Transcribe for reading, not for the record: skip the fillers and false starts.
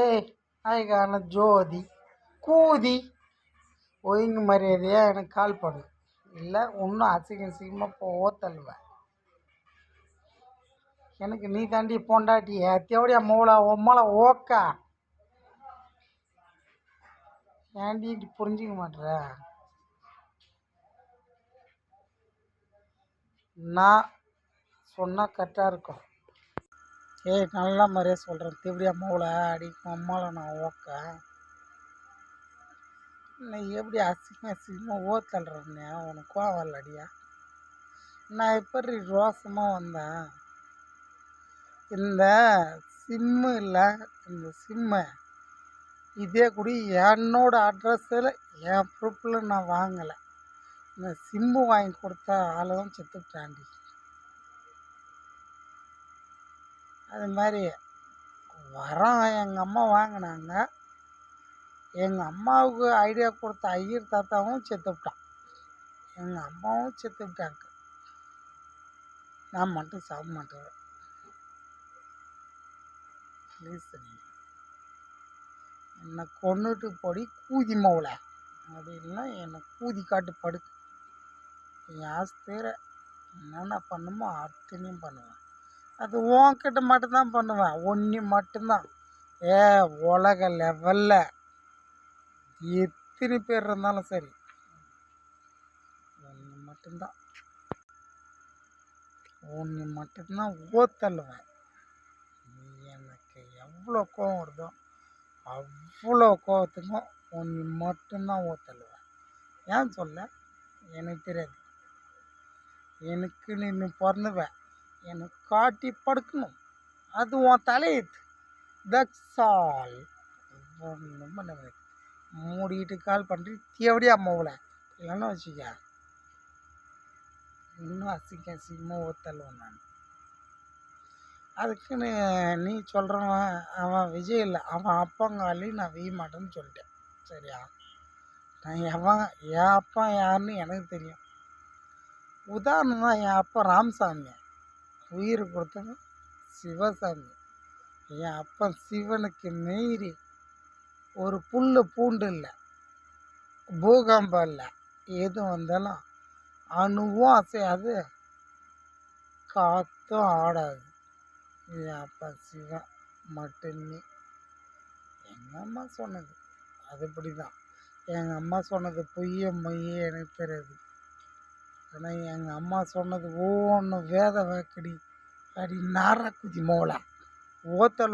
ஏய் ஆய்கான ஜோதி கூதி ஒழுங்கு மரியாதையாக எனக்கு கால் பண்ணு, இல்லை இன்னும் அசிங்கமாக போவோ தள்ளுவேன். எனக்கு நீ தாண்டி பொண்டாட்டிய தேவடியா மூளை உம்மளை ஓக்கா ஏன்டி புரிஞ்சிக்க மாட்டேற? நான் சொன்னால் கரெக்டாக இருக்கும். ஏய் நல்லா மாதிரியே சொல்கிறேன், தேவடியா மூளை அடி உம்மளை நான் ஓக்கா. நான் எப்படி அசிங்கமாக ஓத்தல்றேன்னே உனக்கு கோவம் வரலடியா? நான் எப்படி ரோசமாக வந்தேன்? இந்த சிம்மு இல்லை, இந்த சிம்மை இதே கூட என்னோட அட்ரஸில் என் ப்ரூஃபில் நான் வாங்கலை. இந்த சிம்மு வாங்கி கொடுத்தா ஆளுதான் செத்துட்டாண்டி. அது மாதிரி வரோம் எங்கள் அம்மா வாங்கினாங்க. எங்கள் அம்மாவுக்கு ஐடியா கொடுத்த ஐயர் தாத்தாவும் செத்துவிட்டான், எங்கள் அம்மாவும் செத்துவிட்டாங்க. நான் மட்டும் சாப்பிட மாட்டேன். ப்ளீஸ் என்னை கொண்டுட்டு போடி கூதி மவுல அப்படின்னா என்னை கூதி காட்டு படுக்கு. என் ஆஸ்திர என்னென்ன பண்ணுமோ அத்தனையும் பண்ணுவேன். அது உன்கிட்ட மட்டும்தான் பண்ணுவேன், ஒன்று மட்டும்தான். உலக லெவலில் எத்தனை பேர் இருந்தாலும் சரி, ஒன்று மட்டும்தான் ஓத்தல்லுவேன். எனக்கு எவ்வளோ கோவம் வருதோ அவ்வளோ கோவத்துக்கும் ஒன்று மட்டும்தான் ஓத்தல்லுவேன். ஏன் சொல்ல எனக்கு தெரியாது. எனக்கு நீ பிறந்துவேன், எனக்கு காட்டி படுக்கணும், அது உன் தலையெழுத்து. That's all. ஒன்றும் பண்ண முடியாது. மூடிக்கிட்டு கால் பண்ணுறி தேவடியா அம்மாவில் இல்லைன்னா வச்சுக்க இன்னும் அசிங்கமாக ஓத்தல்லுவேன் நான். அதுக்குன்னு நீ சொல்கிறவன் அவன் விஜய் இல்லை, அவன் அப்பங்காலையும் நான் வெய்ய மாட்டேன்னு சொல்லிட்டேன். சரியா? நான் என் அப்பா யாருன்னு எனக்கு தெரியும். உதாரணம் தான், என் அப்பா ராமசாமி, உயிர் கொடுத்தவன் சிவசாமி. என் அப்பா சிவனுக்கு மீறி ஒரு புல் பூண்டு இல்லை, பூகம்பம் இல்லை, எது வந்தாலும் அணுவும் அசையாது, காற்றும் ஆடாது. என் அப்பா சிவன் மட்டுமே. எங்கள் அம்மா சொன்னது அதுபடி தான். எங்கள் அம்மா சொன்னது பொய்ய மையே எனக்கு தெரியாது. ஆனால் எங்கள் அம்மா சொன்னது ஒவ்வொன்றும் வேத வாக்கடி அடி நார குதி மோளை ஓத்தலும்.